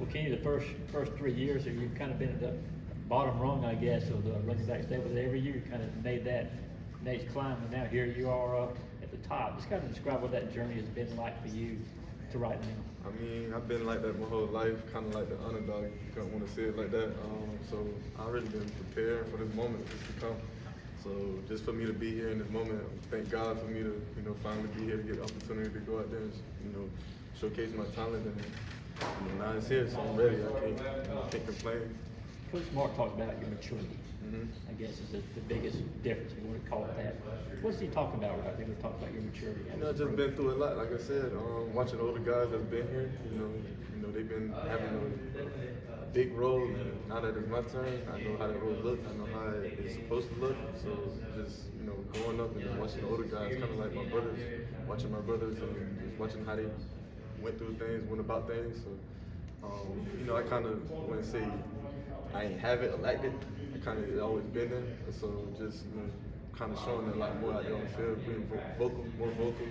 Well, Kenny, the first 3 years, you've kind of been at the bottom rung, I guess, of the running back stable. Every year, you kind of made that next climb, and now here you are up at the top. Just kind of describe what that journey has been like for you to right now. I mean, I've been like that my whole life, kind of like the underdog. You don't want to say it like that. So I really been preparing for this moment to come. So just for me to be here in this moment, thank God for me to, finally be here to get the opportunity to go out there and, showcase my talent. And now it's here, so I'm ready. I can't complain. Coach Mark talked about your maturity. I guess is the biggest difference, if you want to call it that. What's he talking about right there? He talked about your maturity. I've just been through a lot. Like I said, watching older guys that's been here, they've been having a big role. And now that it's my turn, I know how that role looks. I know how it's supposed to look. So just, growing up and watching the older guys, kind of like my brothers, watching my brothers and just watching how they went through things, went about things. So, I kind of want to say I ain't have it like it. I kind of always been there. So just kind of showing a lot more out there on the field, being more vocal,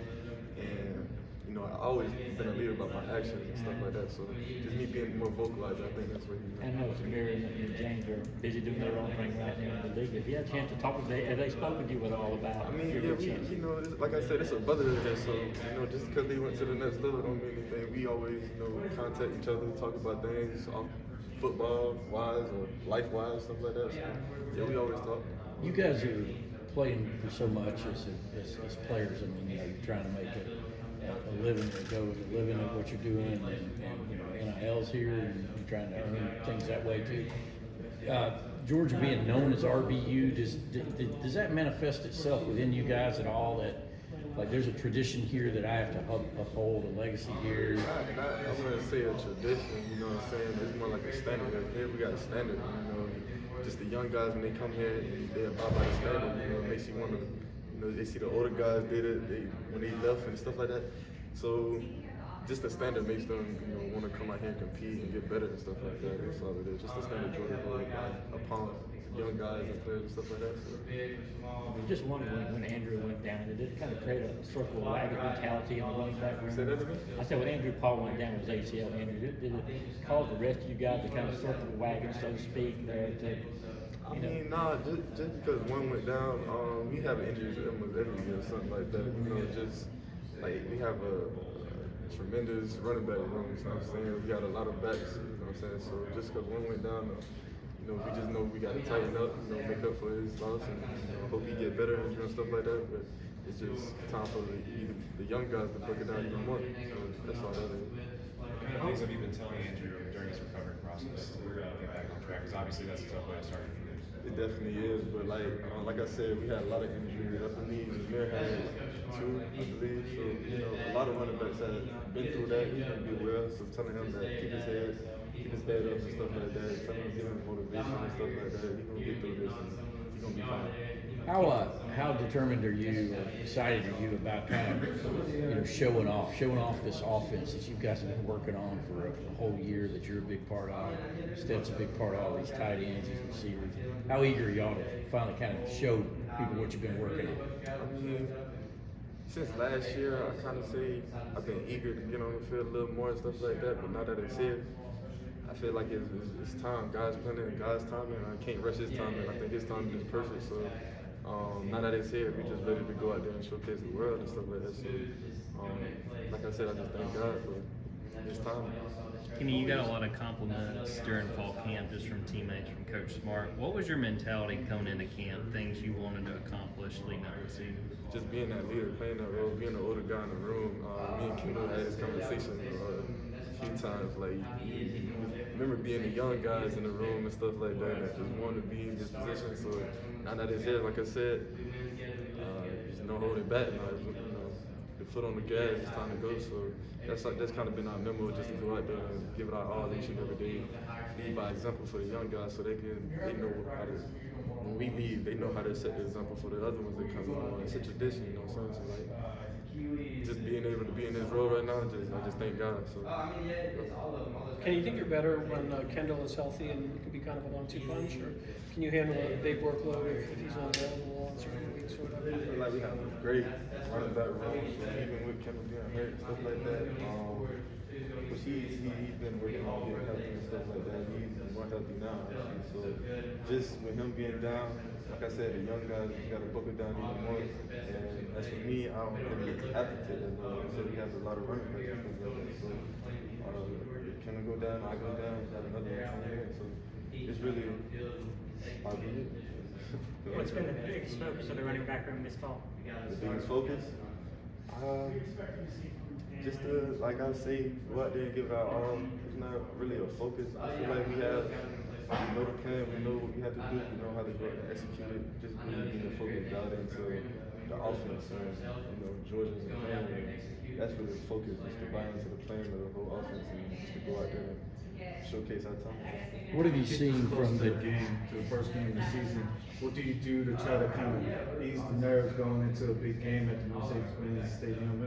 and I always been a leader about my actions and stuff like that. So just me being more vocal out there, I think that's what he. I know Samir and James are busy doing their own thing right now in the league. If you had a chance to talk with them, have they spoken to you at all about? I mean, like I said, it's a brotherhood there. So just because they went to the next level don't mean anything. We always contact each other, talk about things off football wise or life wise, stuff like that. So yeah, we always talk. You guys are playing for so much as players. I mean, you're trying to make a living or go with a living at what you're doing, and NIL's here, and you're trying to earn things that way too. Georgia being known as RBU, does that manifest itself within you guys at all? That like there's a tradition here that I have to uphold, a legacy here. I wouldn't say a tradition, you know what I'm saying? It's more like a standard. Here we got a standard, just the young guys when they come here, they abide by the standard. It makes you want to, they see the older guys did it, when they left and stuff like that. So just the standard makes them, want to come out here and compete and get better and stuff like that. That's all it is. Just the standard Georgia hold upon young guys and players and stuff like that. So. Just wondering when Andrew went down, did it kind of create a circle of wagon mentality in the running back room? Say that again? I said when Andrew Paul went down with his ACL, Andrew, did it cause the rest of you guys to kind of circle the wagon, so to speak, there to? I mean, nah, just because one went down, we have injuries almost every year or something like that. Just like we have a tremendous running back room, you know what I'm saying? We got a lot of backs, you know what I'm saying? So just because one went down, we just know we got to tighten up, make up for his loss, and hope he get better and stuff like that. But it's just time for the young guys to break it down even more. So that's all that is. What kind of things have you been telling Andrew during his recovery process to get back on track? Because obviously that's a tough way to start. It definitely is, but like I said, we had a lot of injuries. Upper knees, Amir had 2, I believe. So a lot of running backs have been through that. He's gonna be well. So telling him that keep his head up and stuff like that. Telling him give him motivation and stuff like that. He's gonna get through this and he's gonna be fine. How determined are you, or excited are you about kind of, showing off this offense that you guys have been working on for a whole year, that you're a big part of, Steph's a big part of, these tight ends, these receivers. How eager are y'all to finally kind of show people what you've been working on? I mean, since last year, I kind of say I've been eager to get on the field a little more and stuff like that, but now that it's here, I feel like it's time. God's planning and God's timing. I can't rush his timing. I think his timing is perfect. So now that it's here, we're just ready to go out there and showcase the world and stuff like that. So, like I said, I just thank God for his timing. Kenny, you got a lot of compliments during fall camp just from teammates, from Coach Smart. What was your mentality coming into camp, things you wanted to accomplish leading up to the season? Just being that leader, playing that role, being the older guy in the room. Me and Kendall had this conversation a few times. Like, remember being the young guys in the room and stuff like that, and just wanting to be in this position. So now that it's here, like I said, there's no holding back now. The foot on the gas, it's time to go. So that's kind of been our memo, just to go out there and give it our all each and every day. Lead by example for the young guys, so they know how to. When we leave, they know how to set the example for the other ones that come on. It's a tradition, you know what I'm saying? So like, just being able to be in this role right now, I just thank God. So. Can you think you're better when Kendall is healthy and it can be kind of a 1-2 punch, or can you handle a big workload if he's not available on certain weeks or whatever? I feel like we have a great running back room, so even with Kendall being hurt and stuff like that. But he's been working on getting healthy stuff like that. He's more healthy now, actually. So just with him being down, like I said, the young guys got to buckle down even more. And as for me, I don't really have to take that. Like I said, we have a lot of running backs and stuff like that. So can I go down? I go down. Got another one coming in. So it's really I'll be it. What's been the biggest focus of the running back room this fall? The biggest focus? Just to, like I say, go out there and give it our all. It's not really a focus. I feel like we know the plan, we know what we have to do, we know how to go out and execute it. Just really being focused out into the offense and, Georgia's plan. That's really the focus, is to buy into the plan of the whole offense and just to go out there and showcase our talent. What have you seen from the game to the first game of the season? What do you do to try to kind of ease the nerves going into a big game at the Mercedes-Benz Stadium?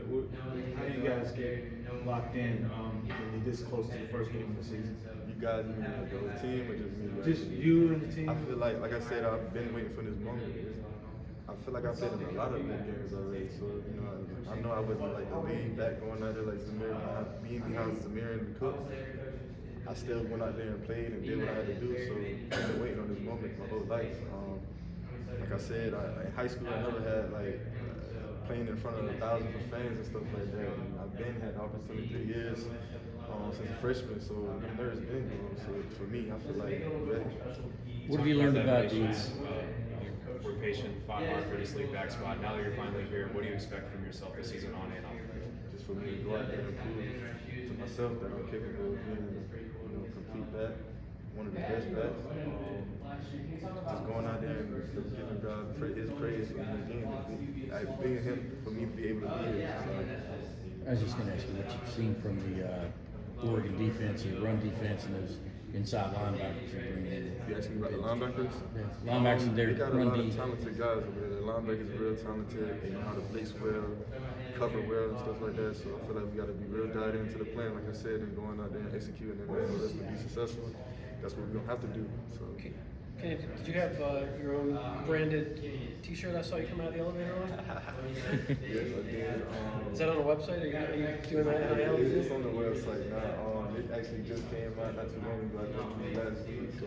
How do you guys get locked in when you're this close to the first game of the season? You guys mean the whole team or just me? Just you and the team? I feel like I said, I've been waiting for this moment. I feel like I've played in a lot of big games already, so I know I wasn't like the lead back going out there like Zamir, being behind Zamir and Cook. I still went out there and played and did what I had to do, so I've been waiting on this moment my whole life. Like I said, in high school I never had playing in front of thousands of fans and stuff like that. And I've had the opportunity 3 years since a freshman, so the nerves been going. So for me, I feel like I'm ready. What have you learned about these? We're patient, fought hard for this league back spot. Now that you're finally here, what do you expect from yourself this season on and off the field? Just for me to go out there and prove to myself that I'm capable of being complete back, one of the best backs. Just going out there and giving God his praise for me again. Being him for me to be able to be here. I was just going to ask you what you've seen from the Oregon defense, the run defense, and those inside linebackers you're bringing in. You asking about the linebackers? Yeah. Linebackers, they got a run lot D. of talented guys over there. The linebackers are real talented. They know how to blitz well, cover well, and stuff like that. So I feel like we got to be real dialed into the plan, like I said, and going out there and executing it. For us to be successful, that's what we're gonna have to do. So. Did you have your own branded T-shirt? I saw you come out of the elevator on. Yes, I did. Is that on the website? Are you doing that NIL? It's on the website now. It actually just came out not too long ago. I just did it last week, so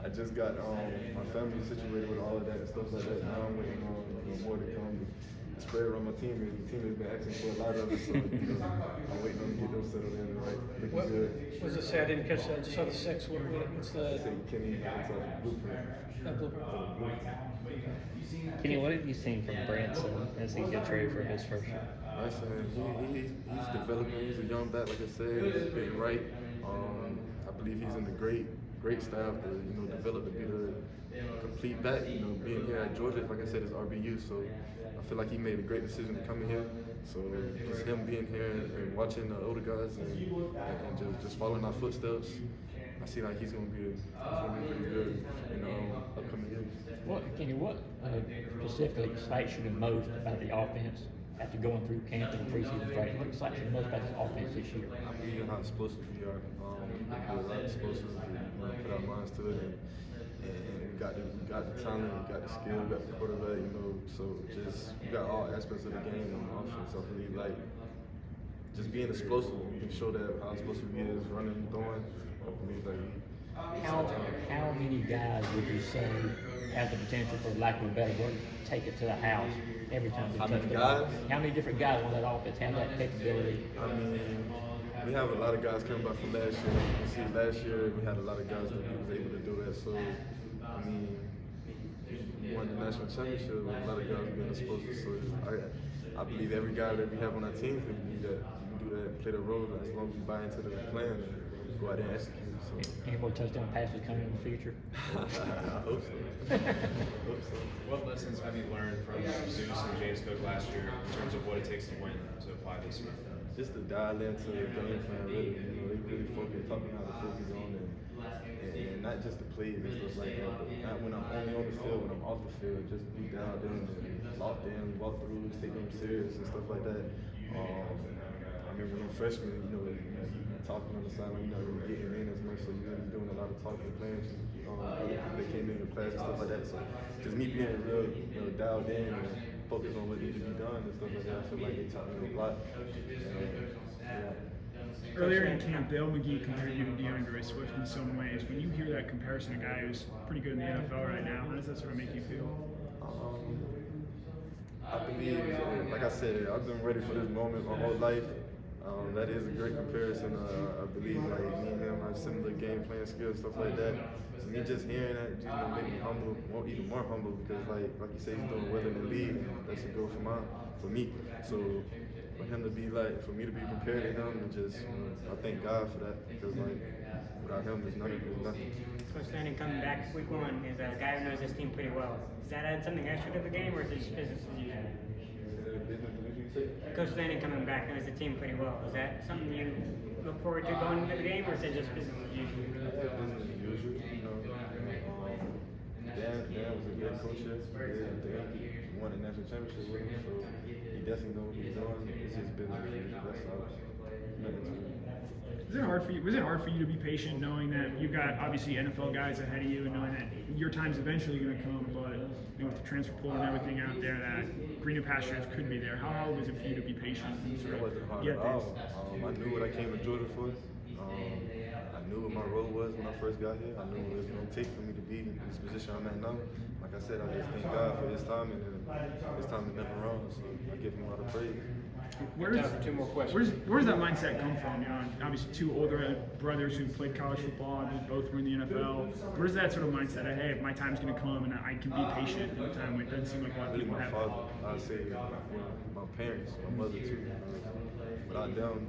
I just got my family situated with all of that and stuff like that. Now I'm waiting on more to come. Spread around my team, and the team has been asking for a lot of it, so I'm waiting on to get them settled in right. Looking good. Was it say I didn't catch that? I just saw the 6. What's the? I say Kenny, it's a blueprint. Blueprint. Kenny, what have you seen from Branson as he gets ready for his first year? He's developing. He's a young back, like I said. He's getting right. I believe he's in the great staff to develop to be the complete back. Being here at Georgia, like I said, is RBU. So I feel like he made a great decision to come in here. So just him being here and watching the older guys and just following our footsteps, I see like he's gonna be pretty good upcoming years. Kenny, what specifically excites you the most about the offense after going through camp and preseason training? What excites you the most about this offense this year? I believe in how explosive we are. We can be a lot explosive. We put our minds to it, and we got the talent, we got the skill, we got the quarterback. So we got all aspects of the game on the offense. I believe just being explosive, we can show that how explosive he is, running, throwing. I believe How many guys would you say have the potential, for lack of a better word, to take it to the house every time they How touch many the guys? ball? How many different guys on that offense have that capability? I mean, we have a lot of guys coming back from last year. You see, last year we had a lot of guys that was able to do that. So, I mean, we won the national championship with a lot of guys being explosive. So, I believe every guy that we have on our team can do that. You can do that, play the role as long as you buy into the plan and go out there and execute. So. Any more touchdown passes coming in the future? I hope so. What lessons have you learned from Zeus and James Cook last year in terms of what it takes to win to apply this year? Just to dial into the game plan, really. They really talking how to focus on it, and not just the plays and stuff like that, but not when I'm only on the field, when I'm off the field, just be dialed in and locked in, walk through, take them serious and stuff like that. I remember when I'm freshman, talking on the sideline, you're not really getting in as much, so you're really doing a lot of talking and playing. They came in your class and stuff like that. So just me being real, dialed in and focused on what needs to be done and stuff like that. I feel like they taught me a lot. Earlier in camp, Bill McGee compared you to DeAndre Swift in some ways. When you hear that comparison, a guy who's pretty good in the NFL right now, how does that sort of make you feel? I believe, like I said, I've been ready for this moment my whole life. That is a great comparison. I believe like me and him have similar game plan skills, stuff like that. So me just hearing that just made me humble, even more humble, because like you say, he's doing well in the league, and that's a goal for me. So for him to be like, for me to be compared to him, and just I thank God for that, because like without him, there's nothing. Coach Lanning coming back week 1 is a guy who knows this team pretty well. Does that add something extra to the game, or is it just business as usual? Coach Lanning coming back knows the team pretty well. Is that something you look forward to going into the game, or is it just business as usual? Business as usual, you know. Dan was a great coach yesterday. He won the national championship with him, so he definitely knows what he's doing. It's just business as usual. That's all. Nothing to it. Was it hard for you to be patient, knowing that you've got obviously NFL guys ahead of you, and knowing that your time's eventually going to come, but with the transfer portal and everything out there, that greener pastures could be there? How hard was it for you to be patient and sort It wasn't hard of get at all. this? I knew what I came to Georgia for. I knew what my role was when I first got here. I knew what it was going to take for me to be in this position I'm at now. Like I said, I just thank God for his time, and his time is never wrong, so I give him a lot of praise. Time for 2 more questions. Where's that mindset come from? You know, obviously 2 older brothers who played college football, and both were in the NFL. Where's that sort of mindset of, hey, my time's going to come and I can be patient in the time when it doesn't seem like a lot of Really, people my have? father, I'd say my parents, my mother too. Without them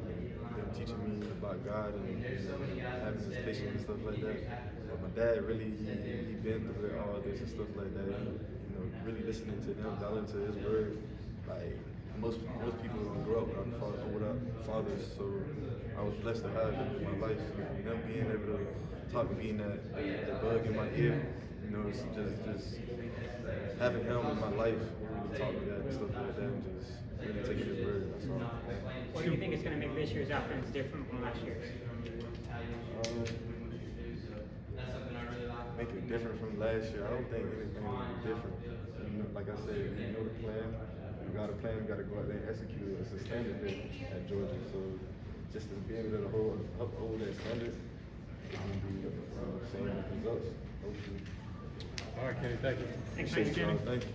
teaching me about God and having this patience and stuff like that. But my dad really, he been through all this and stuff like that. And, really listening to him, dialing into his word. Like most people don't grow up without fathers, so I was blessed to have him in my life. Him being able to talk to me, that bug in my ear, it's just having him in my life, really taught me that and stuff like that, and just really taking his word. That's all. What do you think is going to make this year's offense different from last year's? Make it different from last year. I don't think anything will be different. Like I said, we know the plan. We got a plan. We got to go out there and execute it. It's a standard there at Georgia. So just to be able to uphold that standard, it's going to be seeing the results. Hopefully. All right, Kenny, thank you. Thanks, Thanks, Kenny. Thank you.